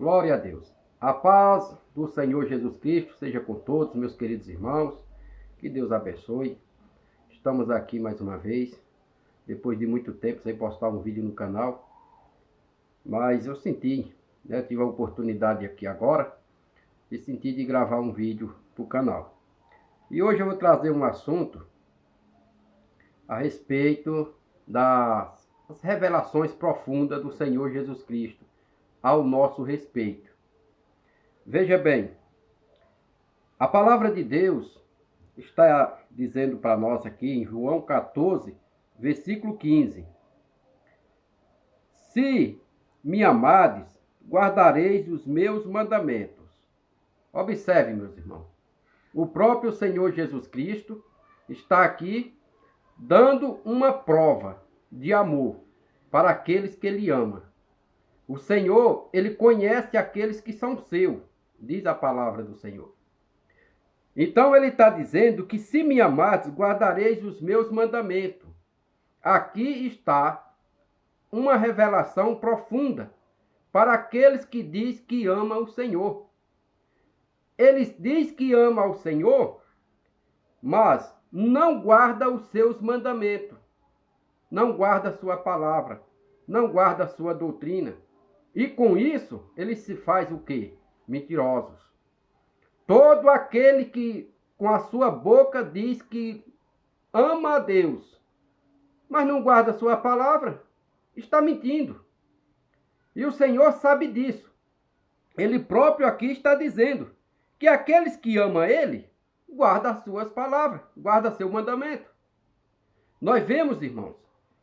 Glória a Deus. A paz do Senhor Jesus Cristo seja com todos, meus queridos irmãos. Que Deus abençoe. Estamos aqui mais uma vez, depois de muito tempo sem postar um vídeo no canal. Mas eu senti, tive a oportunidade aqui agora, e senti de gravar um vídeo para o canal. E hoje eu vou trazer um assunto a respeito das revelações profundas do Senhor Jesus Cristo ao nosso respeito. Veja bem, a palavra de Deus está dizendo para nós aqui em João 14, versículo 15. Se me amades, guardareis os meus mandamentos. Observe, meus irmãos, o próprio Senhor Jesus Cristo está aqui dando uma prova de amor para aqueles que Ele ama. O Senhor, Ele conhece aqueles que são seus, diz a palavra do Senhor. Então Ele está dizendo que se me amares, guardareis os meus mandamentos. Aqui está uma revelação profunda para aqueles que diz que ama o Senhor. Eles diz que ama o Senhor, mas não guarda os seus mandamentos. Não guarda a sua palavra, não guarda a sua doutrina. E com isso, ele se faz o quê? Mentirosos. Todo aquele que com a sua boca diz que ama a Deus, mas não guarda a sua palavra, está mentindo. E o Senhor sabe disso. Ele próprio aqui está dizendo que aqueles que amam Ele, guarda as suas palavras, guarda seu mandamento. Nós vemos, irmãos,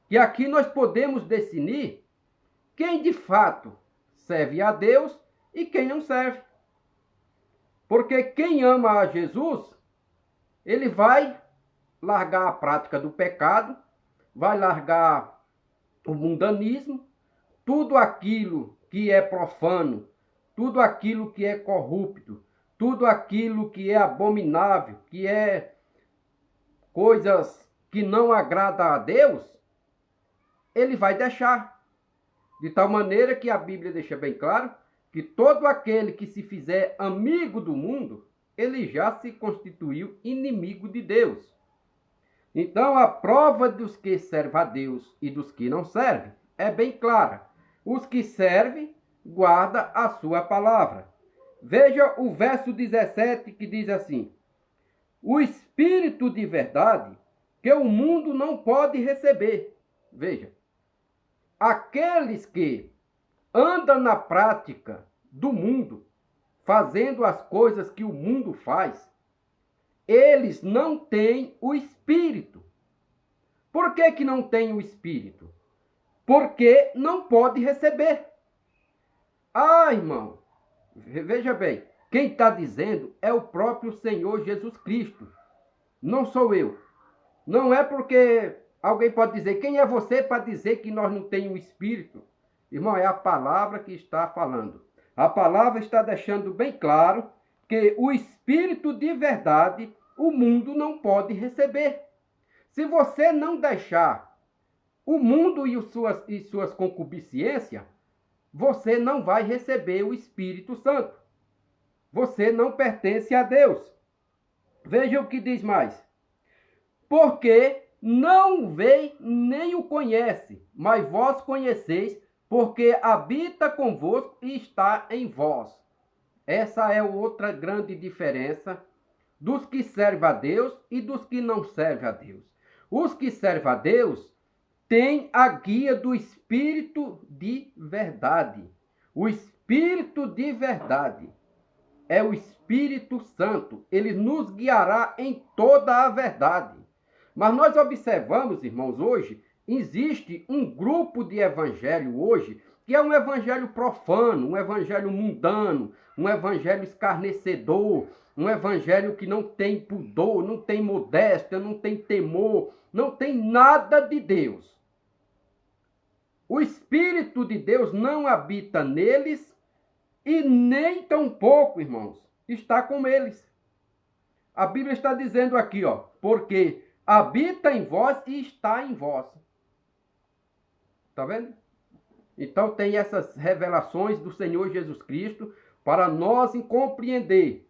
que aqui nós podemos definir quem de fato serve a Deus e quem não serve. Porque quem ama a Jesus, ele vai largar a prática do pecado, vai largar o mundanismo, tudo aquilo que é profano, tudo aquilo que é corrupto, tudo aquilo que é abominável, que é coisas que não agradam a Deus, ele vai deixar. De tal maneira que a Bíblia deixa bem claro que todo aquele que se fizer amigo do mundo, ele já se constituiu inimigo de Deus. Então a prova dos que servem a Deus e dos que não servem é bem clara. Os que servem, guardam a sua palavra. Veja o verso 17 que diz assim: o Espírito de verdade que o mundo não pode receber. Veja, aqueles que andam na prática do mundo, fazendo as coisas que o mundo faz, eles não têm o Espírito. Por que que não têm o Espírito? Porque não pode receber. Ah, irmão, veja bem, quem está dizendo é o próprio Senhor Jesus Cristo. Não sou eu. Não é porque alguém pode dizer, quem é você para dizer que nós não temos o Espírito? Irmão, é a palavra que está falando. A palavra está deixando bem claro que o Espírito de verdade o mundo não pode receber. Se você não deixar o mundo e suas concupiscências, você não vai receber o Espírito Santo. Você não pertence a Deus. Veja o que diz mais. Porque não vê nem o conhece, mas vós conheceis, porque habita convosco e está em vós. Essa é outra grande diferença dos que servem a Deus e dos que não servem a Deus. Os que servem a Deus têm a guia do Espírito de verdade. O Espírito de verdade é o Espírito Santo. Ele nos guiará em toda a verdade. Mas nós observamos, irmãos, hoje, existe um grupo de evangelho hoje, que é um evangelho profano, um evangelho mundano, um evangelho escarnecedor, um evangelho que não tem pudor, não tem modéstia, não tem temor, não tem nada de Deus. O Espírito de Deus não habita neles e nem tampouco, irmãos, está com eles. A Bíblia está dizendo aqui, porque habita em vós e está em vós. Está vendo? Então tem essas revelações do Senhor Jesus Cristo para nós compreender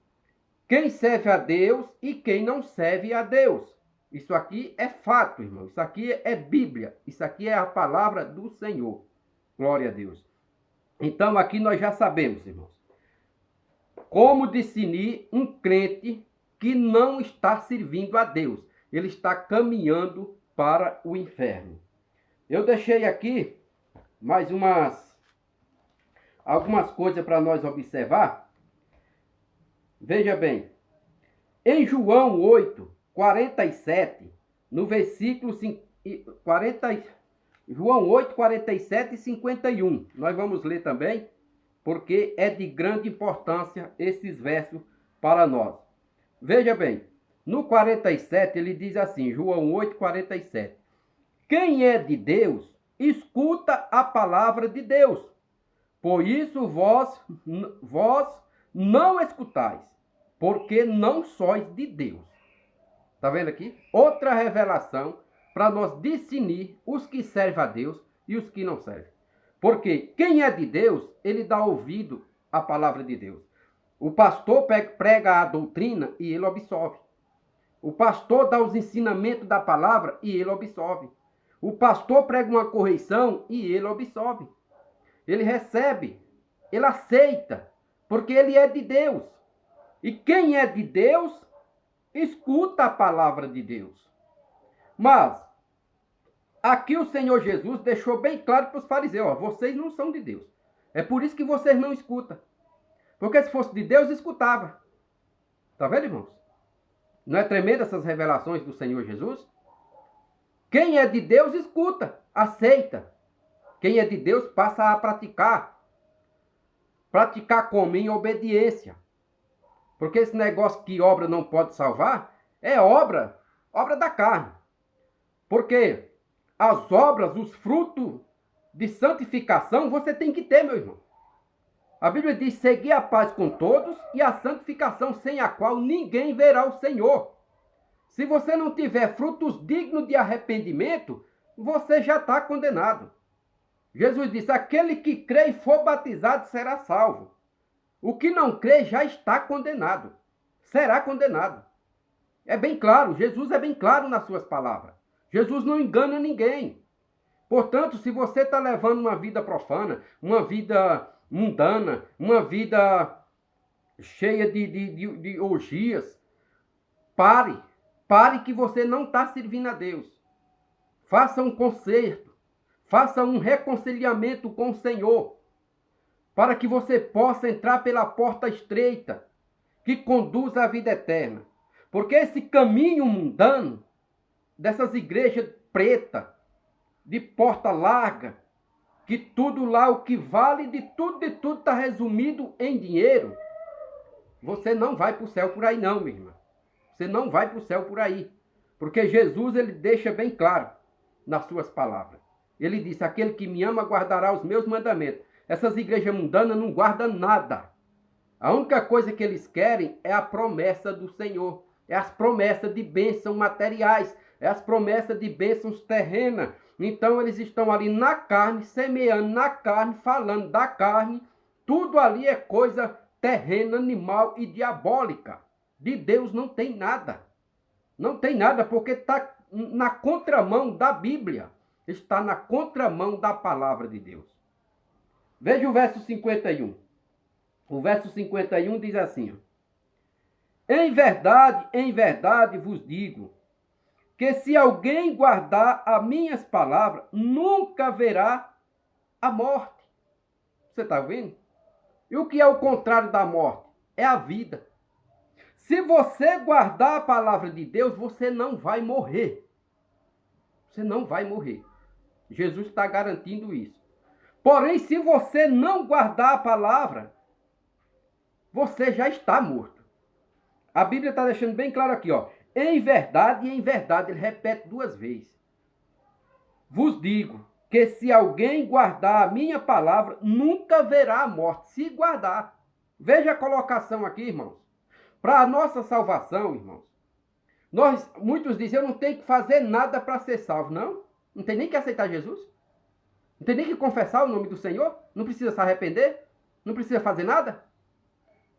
quem serve a Deus e quem não serve a Deus. Isso aqui é fato, irmão. Isso aqui é Bíblia. Isso aqui é a palavra do Senhor. Glória a Deus. Então aqui nós já sabemos, irmãos, como discernir um crente que não está servindo a Deus. Ele está caminhando para o inferno. Eu deixei aqui mais algumas coisas para nós observar. Veja bem, em João 8, 47, no versículo 40, João 8, 47 e 51. Nós vamos ler também, porque é de grande importância esses versos para nós. Veja bem, no 47 ele diz assim, João 8, 47. Quem é de Deus, escuta a palavra de Deus. Por isso vós não escutais, porque não sois de Deus. Está vendo aqui? Outra revelação para nós discernir os que servem a Deus e os que não servem. Porque quem é de Deus, ele dá ouvido à palavra de Deus. O pastor prega a doutrina e ele absorve. O pastor dá os ensinamentos da palavra e ele absorve. O pastor prega uma correção e ele absorve. Ele recebe, ele aceita, porque ele é de Deus. E quem é de Deus, escuta a palavra de Deus. Mas, aqui o Senhor Jesus deixou bem claro para os fariseus, ó, vocês não são de Deus. É por isso que vocês não escutam. Porque se fosse de Deus, escutava. Está vendo, irmãos? Não é tremenda essas revelações do Senhor Jesus? Quem é de Deus, escuta, aceita. Quem é de Deus, passa a praticar. Praticar como? Em obediência. Porque esse negócio que obra não pode salvar, é obra da carne. Porque as obras, os frutos de santificação, você tem que ter, meu irmão. A Bíblia diz, seguir a paz com todos e a santificação, sem a qual ninguém verá o Senhor. Se você não tiver frutos dignos de arrependimento, você já está condenado. Jesus disse, aquele que crê e for batizado será salvo. O que não crê já está condenado. Será condenado. É bem claro, Jesus é bem claro nas suas palavras. Jesus não engana ninguém. Portanto, se você está levando uma vida profana, uma vida mundana, uma vida cheia de orgias, pare que você não está servindo a Deus. Faça um conserto, faça um reconciliamento com o Senhor, para que você possa entrar pela porta estreita, que conduz à vida eterna. Porque esse caminho mundano, dessas igrejas pretas, de porta larga, que tudo lá, o que vale de tudo está resumido em dinheiro, você não vai para o céu por aí não, minha irmã. Você não vai para o céu por aí. Porque Jesus, ele deixa bem claro nas suas palavras. Ele disse, aquele que me ama guardará os meus mandamentos. Essas igrejas mundanas não guardam nada. A única coisa que eles querem é a promessa do Senhor. É as promessas de bênçãos materiais. É as promessas de bênçãos terrenas. Então eles estão ali na carne, semeando na carne, falando da carne. Tudo ali é coisa terrena, animal e diabólica. De Deus não tem nada. Não tem nada porque está na contramão da Bíblia. Está na contramão da palavra de Deus. Veja o verso 51. O verso 51 diz assim, ó, em verdade vos digo, que se alguém guardar as minhas palavras, nunca verá a morte. Você está vendo? E o que é o contrário da morte? É a vida. Se você guardar a palavra de Deus, você não vai morrer. Você não vai morrer. Jesus está garantindo isso. Porém, se você não guardar a palavra, você já está morto. A Bíblia está deixando bem claro aqui, ó. Em verdade e em verdade, ele repete 2 vezes. Vos digo que se alguém guardar a minha palavra, nunca verá a morte. Se guardar. Veja a colocação aqui, irmãos. Para a nossa salvação, irmãos. Muitos dizem, eu não tenho que fazer nada para ser salvo. Não tem nem que aceitar Jesus. Não tem nem que confessar o nome do Senhor? Não precisa se arrepender? Não precisa fazer nada?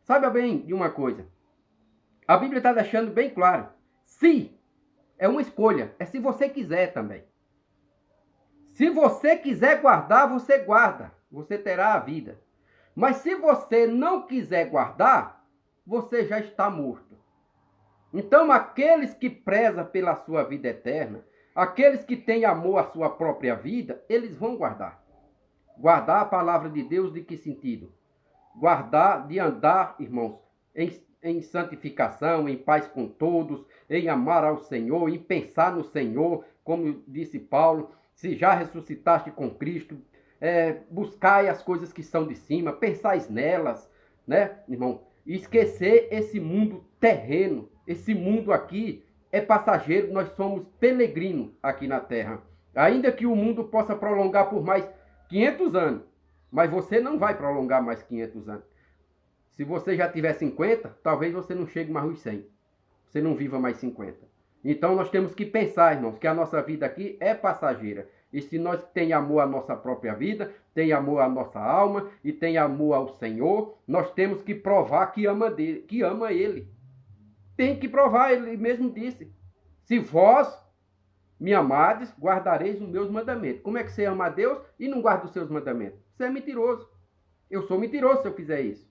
Saiba bem de uma coisa. A Bíblia está deixando bem claro. Se é uma escolha, é se você quiser também. Se você quiser guardar, você guarda. Você terá a vida. Mas se você não quiser guardar, você já está morto. Então, aqueles que prezam pela sua vida eterna, aqueles que têm amor à sua própria vida, eles vão guardar. Guardar a palavra de Deus de que sentido? Guardar de andar, irmãos, em santificação, em paz com todos, em amar ao Senhor, em pensar no Senhor, como disse Paulo, se já ressuscitaste com Cristo, buscai as coisas que são de cima, pensais nelas, né, irmão? E esquecer esse mundo terreno, esse mundo aqui é passageiro, nós somos peregrinos aqui na terra. Ainda que o mundo possa prolongar por mais 500 anos, mas você não vai prolongar mais 500 anos. Se você já tiver 50, talvez você não chegue mais aos 100. Você não viva mais 50. Então nós temos que pensar, irmãos, que a nossa vida aqui é passageira. E se nós temos amor à nossa própria vida, tem amor à nossa alma e tem amor ao Senhor, nós temos que provar que ama Ele. Tem que provar, Ele mesmo disse. Se vós me amades, guardareis os meus mandamentos. Como é que você ama a Deus e não guarda os seus mandamentos? Você é mentiroso. Eu sou mentiroso se eu fizer isso.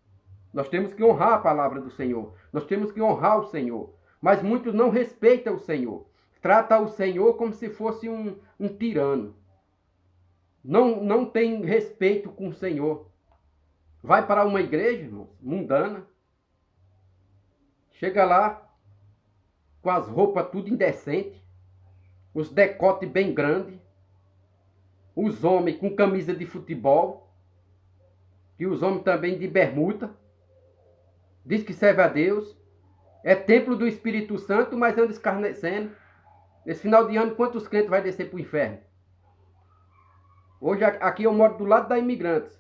Nós temos que honrar a palavra do Senhor. Nós temos que honrar o Senhor. Mas muitos não respeitam o Senhor. Trata o Senhor como se fosse um tirano. Não tem respeito com o Senhor. Vai para uma igreja, irmãos, mundana. Chega lá com as roupas tudo indecente. Os decotes bem grandes. Os homens com camisa de futebol. E os homens também de bermuda. Diz que serve a Deus. É templo do Espírito Santo, mas anda escarnecendo. Esse final de ano, quantos crentes vai descer para o inferno? Hoje aqui eu moro do lado da Imigrantes.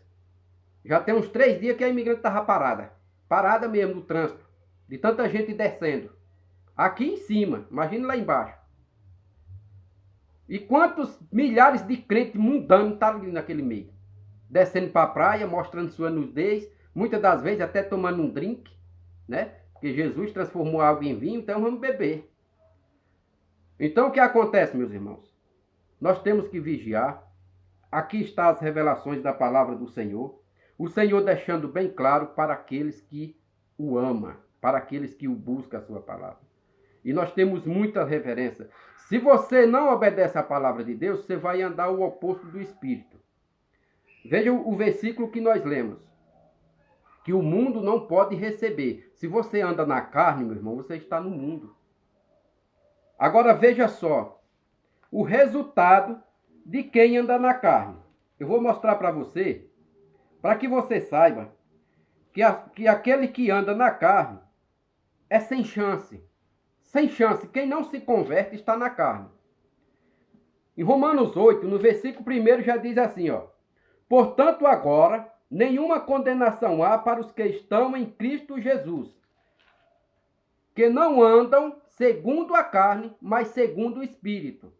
Já tem uns 3 dias que a Imigrante estava parada. Parada mesmo no trânsito. De tanta gente descendo. Aqui em cima, imagine lá embaixo. E quantos milhares de crentes mundanos estão ali naquele meio? Descendo para a praia, mostrando sua nudez. Muitas das vezes até tomando um drink, né? Porque Jesus transformou água em vinho, então vamos beber. Então o que acontece, meus irmãos? Nós temos que vigiar. Aqui estão as revelações da palavra do Senhor. O Senhor deixando bem claro para aqueles que o amam, para aqueles que o buscam a sua palavra. E nós temos muita reverência. Se você não obedece à palavra de Deus, você vai andar o oposto do Espírito. Veja o versículo que nós lemos. Que o mundo não pode receber. Se você anda na carne, meu irmão, você está no mundo. Agora veja só. O resultado de quem anda na carne. Eu vou mostrar para você, para que você saiba que aquele que anda na carne é sem chance. Sem chance. Quem não se converte está na carne. Em Romanos 8, no versículo 1 já diz assim, ó. Portanto, agora, nenhuma condenação há para os que estão em Cristo Jesus, que não andam segundo a carne, mas segundo o Espírito.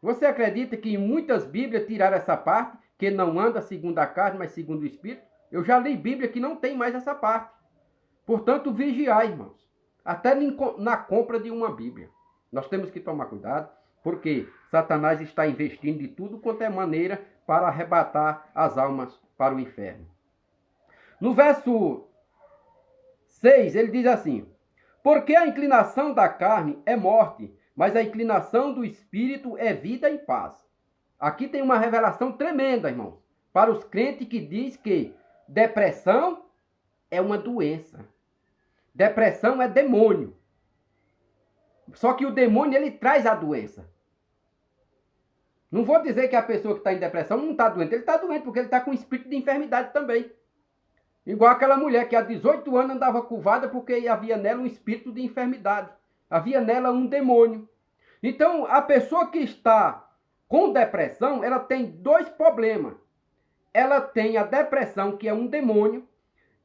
Você acredita que em muitas Bíblias tiraram essa parte, que não anda segundo a carne, mas segundo o Espírito? Eu já li Bíblia que não tem mais essa parte. Portanto, vigiai, irmãos. Até na compra de uma Bíblia. Nós temos que tomar cuidado, porque Satanás está investindo de tudo quanto é maneira para arrebatar as almas para o inferno. No verso 6, ele diz assim: porque a inclinação da carne é morte, mas a inclinação do Espírito é vida e paz. Aqui tem uma revelação tremenda, irmãos, para os crentes que diz que depressão é uma doença. Depressão é demônio. Só que o demônio, ele traz a doença. Não vou dizer que a pessoa que está em depressão não está doente. Ele está doente porque ele está com espírito de enfermidade também. Igual aquela mulher que há 18 anos andava curvada porque havia nela um espírito de enfermidade. Havia nela um demônio. Então, a pessoa que está com depressão, ela tem 2 problemas. Ela tem a depressão, que é um demônio,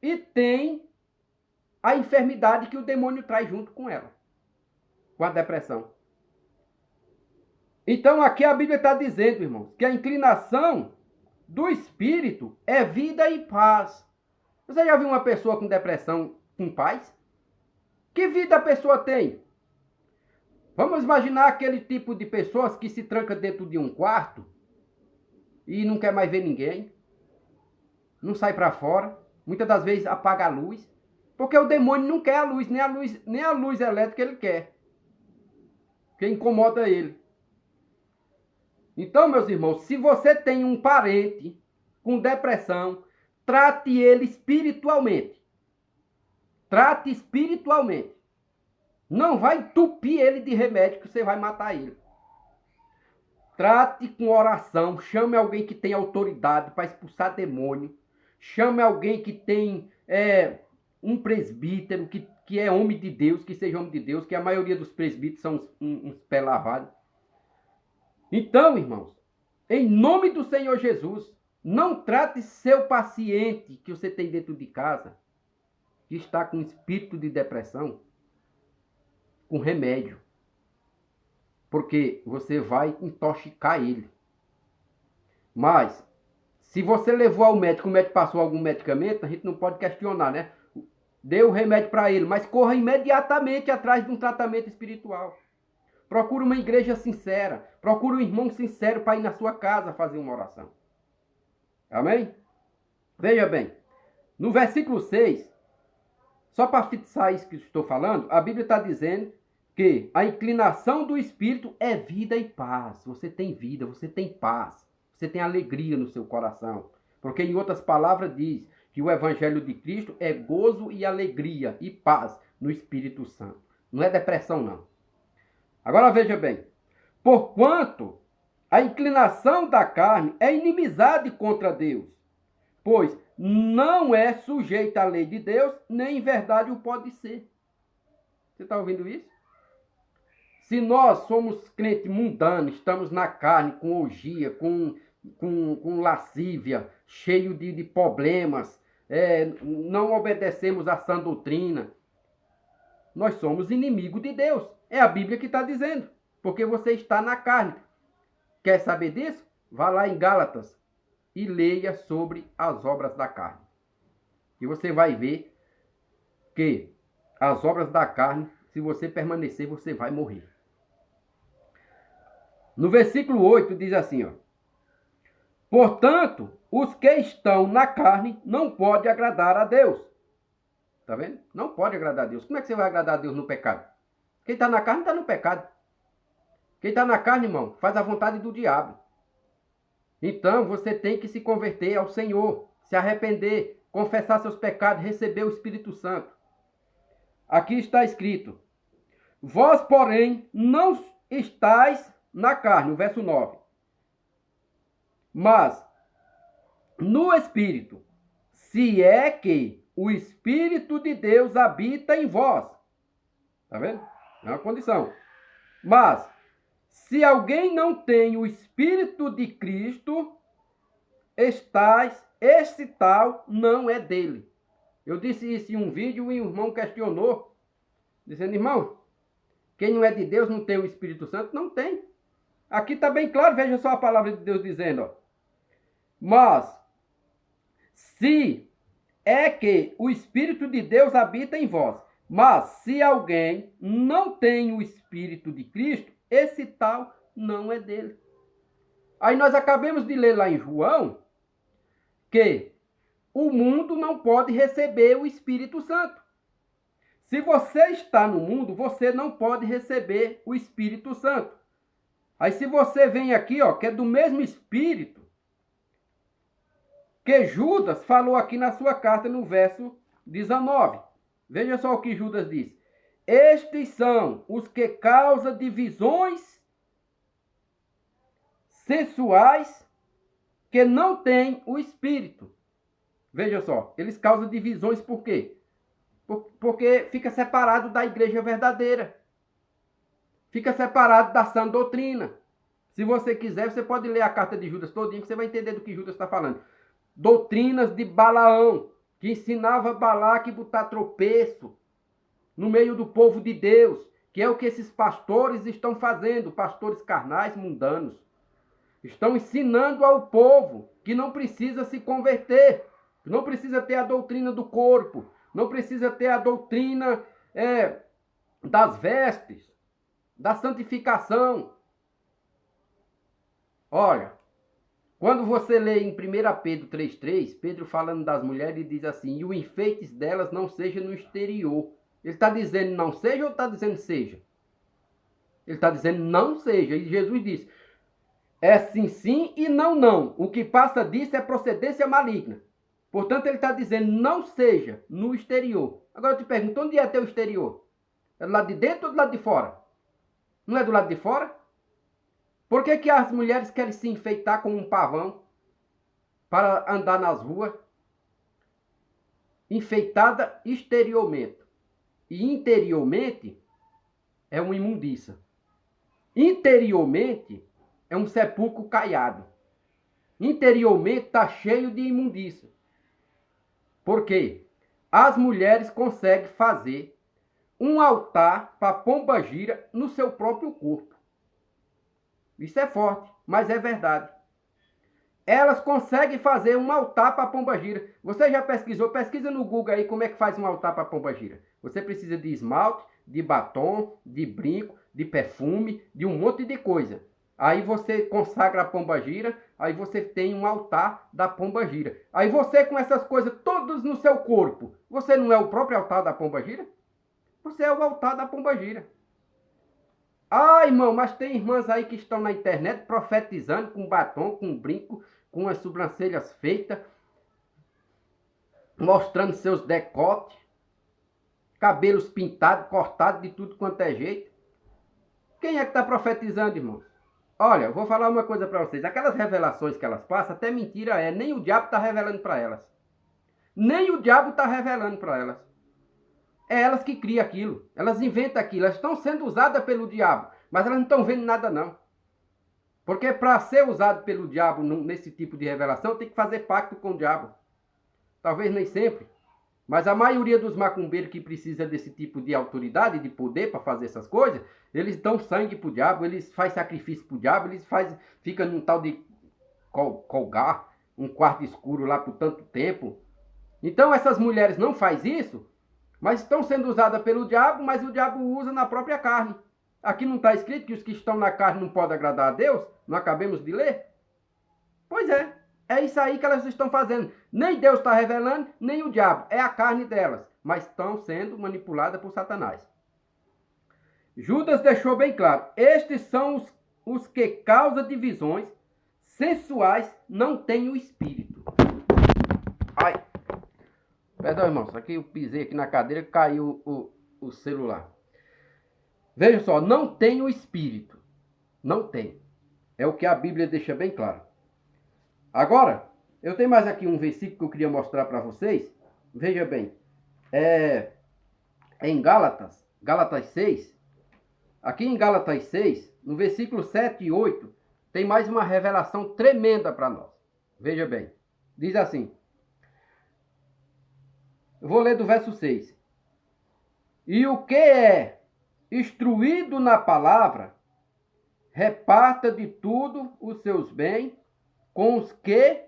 e tem a enfermidade que o demônio traz junto com ela. Com a depressão. Então, aqui a Bíblia está dizendo, irmãos, que a inclinação do Espírito é vida e paz. Você já viu uma pessoa com depressão com paz? Que vida a pessoa tem? Vamos imaginar aquele tipo de pessoas que se tranca dentro de um quarto e não quer mais ver ninguém, não sai para fora, muitas das vezes apaga a luz, porque o demônio não quer a luz, nem a luz elétrica ele quer, que incomoda ele. Então, meus irmãos, se você tem um parente com depressão, trate ele espiritualmente. Trate espiritualmente. Não vai entupir ele de remédio que você vai matar ele. Trate com oração, chame alguém que tem autoridade para expulsar demônio. Chame alguém que tem um presbítero, que é homem de Deus, que seja homem de Deus, que a maioria dos presbíteros são uns pé lavados. Então, irmãos, em nome do Senhor Jesus, não trate seu paciente que você tem dentro de casa, que está com espírito de depressão, com remédio. Porque você vai intoxicar ele. Mas, se você levou ao médico, o médico passou algum medicamento, a gente não pode questionar, né? Dê o remédio para ele, mas corra imediatamente atrás de um tratamento espiritual. Procure uma igreja sincera. Procure um irmão sincero para ir na sua casa fazer uma oração. Amém? Veja bem, no versículo 6, só para fixar isso que estou falando, a Bíblia está dizendo que a inclinação do Espírito é vida e paz. Você tem vida, você tem paz, você tem alegria no seu coração. Porque em outras palavras diz que o Evangelho de Cristo é gozo e alegria e paz no Espírito Santo. Não é depressão, não. Agora veja bem, porquanto a inclinação da carne é inimizade contra Deus, pois não é sujeita à lei de Deus, nem em verdade o pode ser. Você está ouvindo isso? Se nós somos crentes mundanos, estamos na carne, com orgia, com lascívia, cheio de problemas, não obedecemos à sã doutrina, nós somos inimigos de Deus. É a Bíblia que está dizendo, porque você está na carne. Quer saber disso? Vá lá em Gálatas e leia sobre as obras da carne. E você vai ver que as obras da carne, se você permanecer, você vai morrer. No versículo 8 diz assim, ó: portanto, os que estão na carne não podem agradar a Deus. Tá vendo? Não pode agradar a Deus. Como é que você vai agradar a Deus no pecado? Quem está na carne está no pecado. Quem está na carne, irmão, faz a vontade do diabo. Então, você tem que se converter ao Senhor, se arrepender, confessar seus pecados, receber o Espírito Santo. Aqui está escrito: vós, porém, não estáis na carne, o verso 9. Mas no Espírito, se é que o Espírito de Deus habita em vós. Tá vendo? É uma condição. Mas, se alguém não tem o Espírito de Cristo, esse tal não é dele. Eu disse isso em um vídeo e o irmão questionou, dizendo: irmão, quem não é de Deus não tem o Espírito Santo? Não tem. Aqui está bem claro, veja só a palavra de Deus dizendo, ó: mas, se é que o Espírito de Deus habita em vós, mas se alguém não tem o Espírito de Cristo, esse tal não é dele. Aí nós acabamos de ler lá em João que o mundo não pode receber o Espírito Santo. Se você está no mundo, você não pode receber o Espírito Santo. Aí se você vem aqui, ó, que é do mesmo Espírito que Judas falou aqui na sua carta no verso 19. Veja só o que Judas diz: estes são os que causam divisões sensuais, que não têm o Espírito. Veja só, eles causam divisões por quê? Porque fica separado da igreja verdadeira. Fica separado da sã doutrina. Se você quiser, você pode ler a carta de Judas todinha, que você vai entender do que Judas está falando. Doutrinas de Balaão, que ensinava Balaque a botar tropeço no meio do povo de Deus, que é o que esses pastores estão fazendo, pastores carnais, mundanos. Estão ensinando ao povo que não precisa se converter, não precisa ter a doutrina do corpo, não precisa ter a doutrina das vestes, da santificação. Olha, quando você lê em 1 Pedro 3,3, Pedro falando das mulheres, diz assim, e o enfeite delas não seja no exterior. Ele está dizendo não seja ou está dizendo seja? Ele está dizendo não seja. E Jesus disse, é sim, sim e não, não. O que passa disso é procedência maligna. Portanto, ele está dizendo não seja no exterior. Agora eu te pergunto, onde é teu exterior? É do lado de dentro ou do lado de fora? Não é do lado de fora? Por que que as mulheres querem se enfeitar como um pavão para andar nas ruas? Enfeitada exteriormente. E interiormente é uma imundiça. Interiormente é um sepulcro caiado. Interiormente está cheio de imundícia. Por quê? As mulheres conseguem fazer um altar para pombagira no seu próprio corpo. Isso é forte, mas é verdade. Elas conseguem fazer um altar para pombagira. Você já pesquisou? Pesquisa no Google aí como é que faz um altar para pombagira. Você precisa de esmalte, de batom, de brinco, de perfume, de um monte de coisa. Aí você consagra a pombagira, aí você tem um altar da pombagira. Aí você com essas coisas todas no seu corpo, você não é o próprio altar da pombagira? Você é o altar da pombagira. Ah, irmão, mas tem irmãs aí que estão na internet profetizando com batom, com brinco, com as sobrancelhas feitas, mostrando seus decotes, cabelos pintados, cortados de tudo quanto é jeito. Quem é que está profetizando, irmão? Olha, eu vou falar uma coisa para vocês. Aquelas revelações que elas passam, até mentira é. Nem o diabo está revelando para elas. Nem o diabo está revelando para elas. É elas que criam aquilo. Elas inventam aquilo. Elas estão sendo usadas pelo diabo. Mas elas não estão vendo nada, não. Porque para ser usado pelo diabo nesse tipo de revelação, tem que fazer pacto com o diabo. Talvez nem sempre. Mas a maioria dos macumbeiros que precisa desse tipo de autoridade, de poder para fazer essas coisas, eles dão sangue para o diabo, eles fazem sacrifício para o diabo, eles ficam num tal de colgar, um quarto escuro lá por tanto tempo. Então essas mulheres não fazem isso, mas estão sendo usadas pelo diabo, mas o diabo usa na própria carne. Aqui não está escrito que os que estão na carne não podem agradar a Deus? Não acabemos de ler? Pois é. É isso aí que elas estão fazendo. Nem Deus está revelando, nem o diabo. É a carne delas. Mas estão sendo manipuladas por Satanás. Judas deixou bem claro. Estes são os que causam divisões sensuais, não têm o espírito. Ai. Perdão, irmãos. Aqui eu pisei aqui na cadeira e caiu o celular. Veja só. Não tem o espírito. Não tem. É o que a Bíblia deixa bem claro. Agora, eu tenho mais aqui um versículo que eu queria mostrar para vocês. Veja bem. Em Gálatas 6. Aqui em Gálatas 6, no versículo 7 e 8, tem mais uma revelação tremenda para nós. Veja bem. Diz assim. Eu vou ler do verso 6. E o que é instruído na palavra, reparta de tudo os seus bens com os que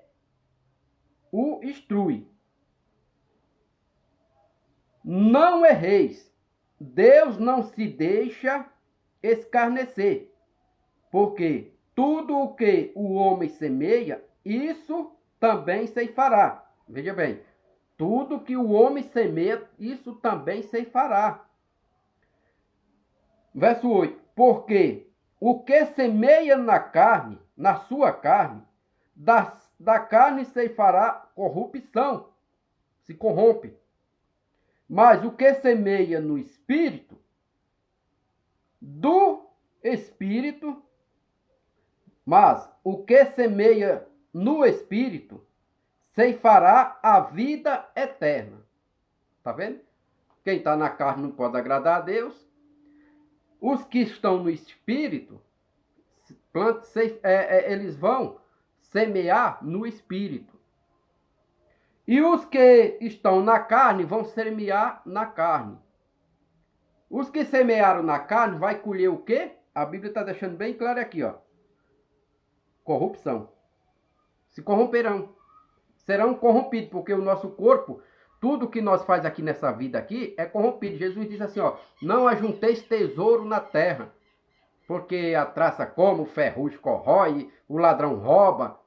o instrui. Não erreis. Deus não se deixa escarnecer, porque tudo o que o homem semeia, isso também ceifará. Veja bem, tudo que o homem semeia, isso também ceifará. Verso 8. Porque o que semeia na carne, na sua carne, da carne ceifará corrupção, se corrompe. Mas o que semeia no espírito, do espírito, mas o que semeia no espírito, ceifará a vida eterna. Tá vendo? Quem está na carne não pode agradar a Deus. Os que estão no espírito, eles vão semear no espírito. E os que estão na carne vão semear na carne. Os que semearam na carne vai colher o quê? A Bíblia está deixando bem claro aqui, ó. Corrupção. Se corromperão. Serão corrompidos, porque o nosso corpo, tudo que nós faz aqui nessa vida aqui, é corrompido. Jesus diz assim, ó, não ajunteis tesouro na terra, porque a traça come, o ferrugem corrói, o ladrão rouba.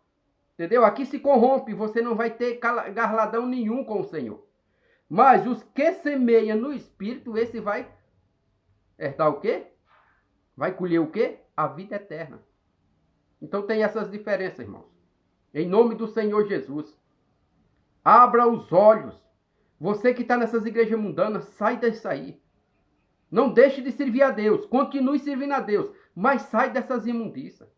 Entendeu? Aqui se corrompe, você não vai ter galardão nenhum com o Senhor. Mas os que semeiam no Espírito, esse vai herdar o quê? Vai colher o quê? A vida eterna. Então tem essas diferenças, irmãos. Em nome do Senhor Jesus. Abra os olhos. Você que está nessas igrejas mundanas, sai disso aí. Não deixe de servir a Deus. Continue servindo a Deus. Mas sai dessas imundícias.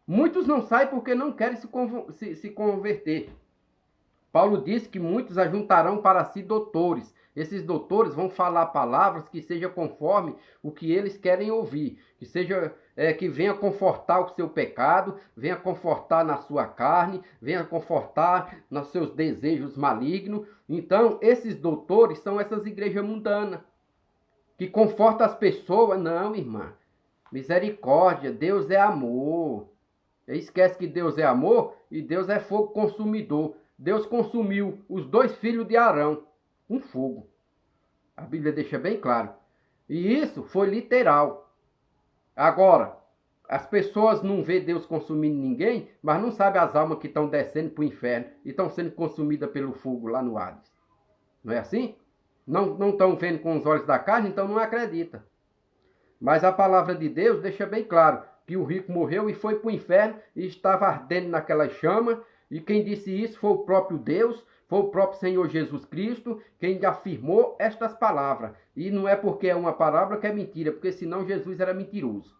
Muitos não saem porque não querem se converter. Paulo disse que muitos ajuntarão para si doutores. Esses doutores vão falar palavras que sejam conforme o que eles querem ouvir. Que venha confortar o seu pecado, venha confortar na sua carne, venha confortar nos seus desejos malignos. Então, esses doutores são essas igrejas mundanas, que confortam as pessoas. Não, irmã. Misericórdia, Deus é amor. Esquece que Deus é amor e Deus é fogo consumidor. Deus consumiu os 2 filhos de Arão com fogo. A Bíblia deixa bem claro. E isso foi literal. Agora, as pessoas não vê Deus consumindo ninguém, mas não sabem as almas que estão descendo para o inferno e estão sendo consumidas pelo fogo lá no Hades. Não é assim? Não estão vendo com os olhos da carne, então não acredita. Mas a palavra de Deus deixa bem claro que o rico morreu e foi para o inferno e estava ardendo naquela chama. E quem disse isso foi o próprio Deus, foi o próprio Senhor Jesus Cristo, quem afirmou estas palavras. E não é porque é uma palavra que é mentira, porque senão Jesus era mentiroso.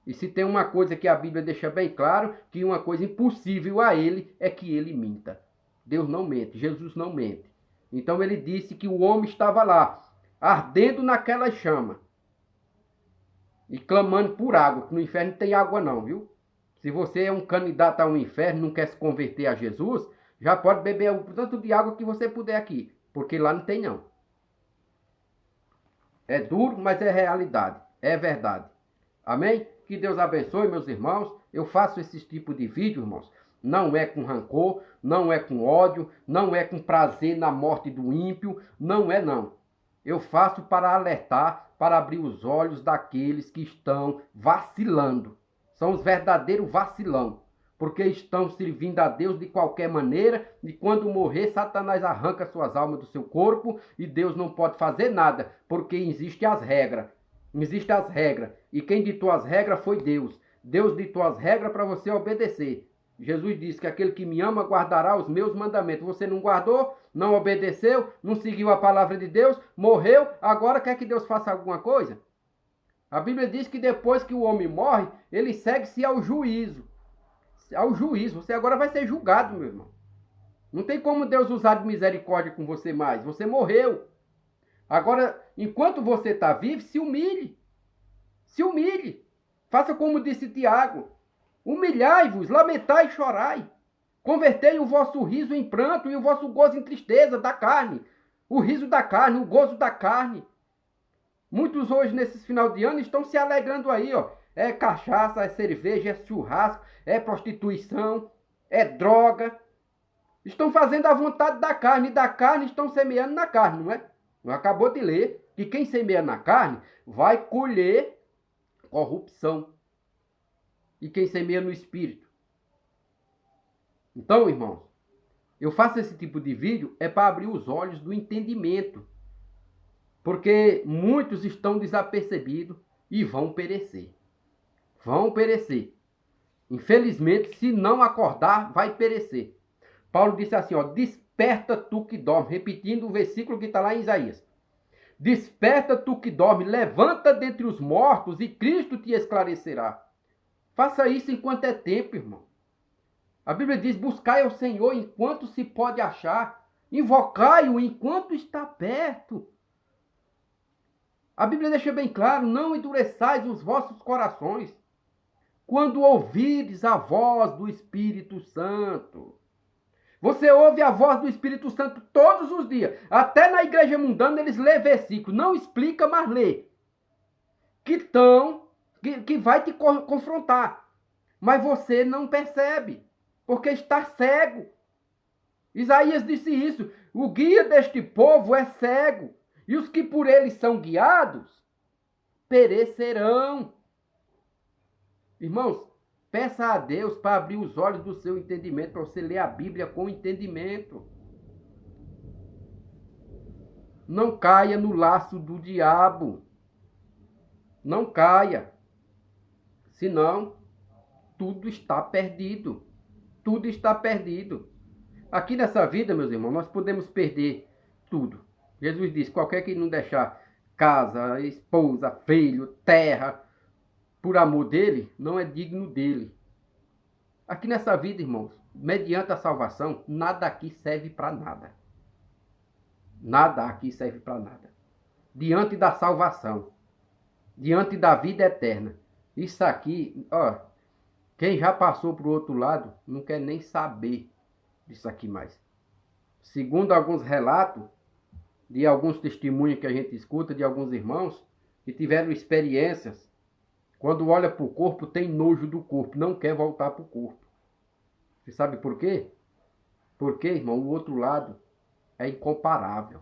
E se tem uma coisa que a Bíblia deixa bem claro, que uma coisa impossível a ele é que ele minta. Deus não mente, Jesus não mente. Então ele disse que o homem estava lá, ardendo naquela chama. E clamando por água, que no inferno não tem água não, viu? Se você é um candidato ao inferno, não quer se converter a Jesus, já pode beber o tanto de água que você puder aqui, porque lá não tem não. É duro, mas é realidade, é verdade. Amém? Que Deus abençoe, meus irmãos. Eu faço esse tipo de vídeo, irmãos. Não é com rancor, não é com ódio, não é com prazer na morte do ímpio, não é não. Eu faço para alertar, para abrir os olhos daqueles que estão vacilando. São os verdadeiros vacilão, porque estão servindo a Deus de qualquer maneira, e quando morrer, Satanás arranca suas almas do seu corpo, e Deus não pode fazer nada, porque existem as regras. Existem as regras, e quem ditou as regras foi Deus. Deus ditou as regras para você obedecer. Jesus disse que aquele que me ama guardará os meus mandamentos. Você não guardou, não obedeceu, não seguiu a palavra de Deus, morreu, agora quer que Deus faça alguma coisa? A Bíblia diz que depois que o homem morre, ele segue-se ao juízo. Ao juízo. Você agora vai ser julgado, meu irmão. Não tem como Deus usar de misericórdia com você mais. Você morreu. Agora, enquanto você está vivo, se humilhe. Se humilhe. Faça como disse Tiago. Humilhai-vos, lamentai e chorai. Convertei o vosso riso em pranto e o vosso gozo em tristeza da carne. O riso da carne, o gozo da carne. Muitos hoje, nesses final de ano, estão se alegrando aí, ó. É cachaça, é cerveja, é churrasco, é prostituição, é droga. Estão fazendo a vontade da carne, e da carne estão semeando na carne, não é? Não acabou de ler que quem semeia na carne vai colher corrupção. E quem semeia no espírito. Então, irmãos, eu faço esse tipo de vídeo é para abrir os olhos do entendimento. Porque muitos estão desapercebidos e vão perecer. Vão perecer. Infelizmente, se não acordar, vai perecer. Paulo disse assim, ó, desperta tu que dorme. Repetindo o versículo que está lá em Isaías. Desperta tu que dorme, levanta dentre os mortos e Cristo te esclarecerá. Faça isso enquanto é tempo, irmão. A Bíblia diz, buscai ao Senhor enquanto se pode achar. Invocai-o enquanto está perto. A Bíblia deixa bem claro, não endureçais os vossos corações, quando ouvires a voz do Espírito Santo. Você ouve a voz do Espírito Santo todos os dias. Até na igreja mundana eles lê versículo. Não explica, mas lê. Que vai te confrontar. mas você não percebe, porque está cego. Isaías disse isso. O guia deste povo é cego, e os que por ele são guiados perecerão. Irmãos, peça a Deus para abrir os olhos do seu entendimento, para você ler a Bíblia com entendimento. Não caia no laço do diabo. Não caia. Senão, tudo está perdido. Tudo está perdido. Aqui nessa vida, meus irmãos, nós podemos perder tudo. Jesus disse, qualquer que não deixar casa, esposa, filho, terra, por amor dele, não é digno dele. Aqui nessa vida, irmãos, mediante a salvação, nada aqui serve para nada. Nada aqui serve para nada. Diante da salvação, diante da vida eterna, isso aqui, ó, quem já passou para o outro lado, não quer nem saber disso aqui mais. Segundo alguns relatos, de alguns testemunhos que a gente escuta, de alguns irmãos, que tiveram experiências, quando olha para o corpo, tem nojo do corpo, não quer voltar para o corpo. Você sabe por quê? Porque, irmão, o outro lado é incomparável.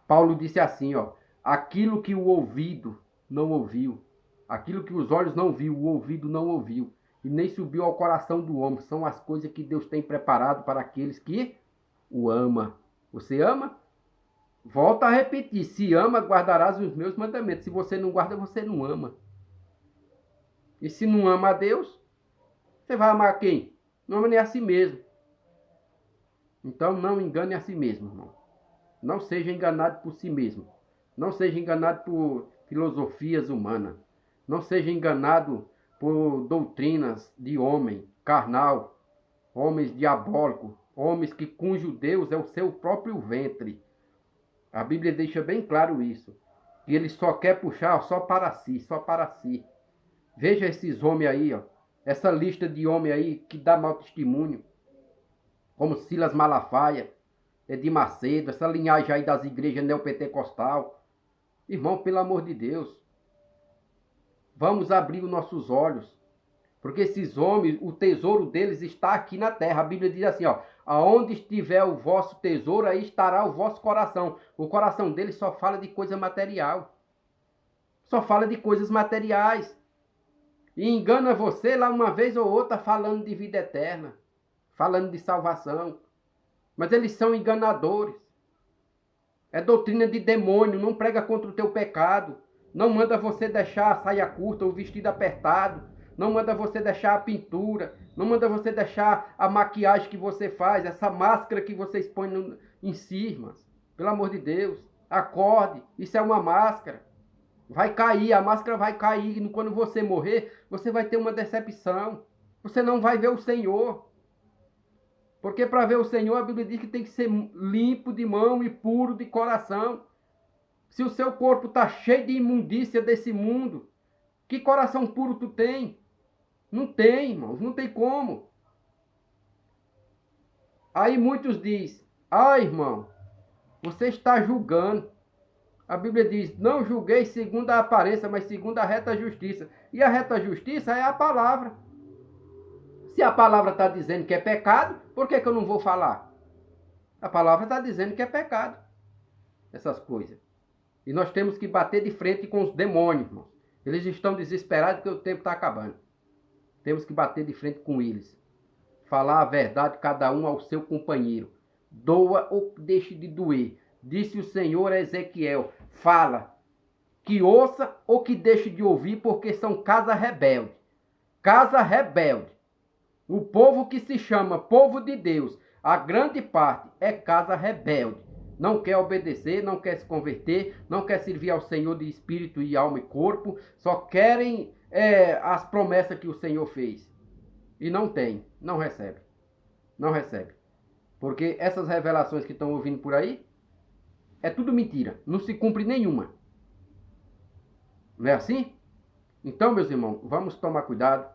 Paulo disse assim, ó, aquilo que o ouvido não ouviu, aquilo que os olhos não viu, o ouvido não ouviu, e nem subiu ao coração do homem, são as coisas que Deus tem preparado para aqueles que o amam. Você ama? Volta a repetir, se ama, guardarás os meus mandamentos. Se você não guarda, você não ama. E se não ama a Deus, você vai amar quem? Não ama nem a si mesmo. Então não engane a si mesmo, irmão. Não seja enganado por si mesmo. Não seja enganado por filosofias humanas. Não seja enganado por doutrinas de homem carnal, homens diabólicos, homens cujo Deus é o seu próprio ventre. A Bíblia deixa bem claro isso. Que ele só quer puxar só para si, só para si. Veja esses homens aí, ó. Essa lista de homens aí que dá mau testemunho. Como Silas Malafaia, Edir Macedo, essa linhagem aí das igrejas neopentecostal. Irmão, pelo amor de Deus, vamos abrir os nossos olhos. Porque esses homens, o tesouro deles está aqui na terra. A Bíblia diz assim, ó, aonde estiver o vosso tesouro, aí estará o vosso coração. O coração deles só fala de coisa material. Só fala de coisas materiais. E engana você lá uma vez ou outra falando de vida eterna. Falando de salvação. Mas eles são enganadores. É doutrina de demônio, não prega contra o teu pecado. Não manda você deixar a saia curta ou o vestido apertado. Não manda você deixar a pintura. Não manda você deixar a maquiagem que você faz. Essa máscara que vocês põem em si, irmãs. Pelo amor de Deus. Acorde. Isso é uma máscara. Vai cair. A máscara vai cair. E quando você morrer, você vai ter uma decepção. Você não vai ver o Senhor. Porque para ver o Senhor, a Bíblia diz que tem que ser limpo de mão e puro de coração. Se o seu corpo está cheio de imundícia desse mundo, que coração puro tu tem? Não tem, irmãos, não tem como. Aí muitos dizem, irmão, você está julgando. A Bíblia diz, não julguei segundo a aparência, mas segundo a reta justiça. E a reta justiça é a palavra. Se a palavra está dizendo que é pecado, por que eu não vou falar? A palavra está dizendo que é pecado. Essas coisas. E nós temos que bater de frente com os demônios, irmãos. Eles estão desesperados porque o tempo está acabando. Temos que bater de frente com eles. Falar a verdade, cada um ao seu companheiro. Doa ou deixe de doer. Disse o Senhor a Ezequiel, fala, que ouça ou que deixe de ouvir, porque são casa rebelde. Casa rebelde. O povo que se chama povo de Deus, a grande parte é casa rebelde. Não quer obedecer, não quer se converter, não quer servir ao Senhor de espírito e alma e corpo, só querem as promessas que o Senhor fez. E não tem, não recebe. Não recebe. Porque essas revelações que estão ouvindo por aí, é tudo mentira, não se cumpre nenhuma. Não é assim? Então, meus irmãos, vamos tomar cuidado.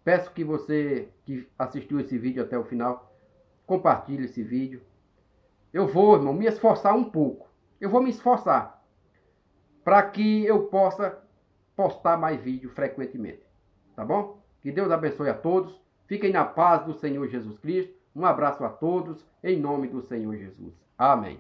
Peço que você que assistiu esse vídeo até o final, compartilhe esse vídeo. Eu vou, irmão, me esforçar um pouco. Eu vou me esforçar para que eu possa postar mais vídeo frequentemente. Tá bom? Que Deus abençoe a todos. Fiquem na paz do Senhor Jesus Cristo. Um abraço a todos, em nome do Senhor Jesus. Amém.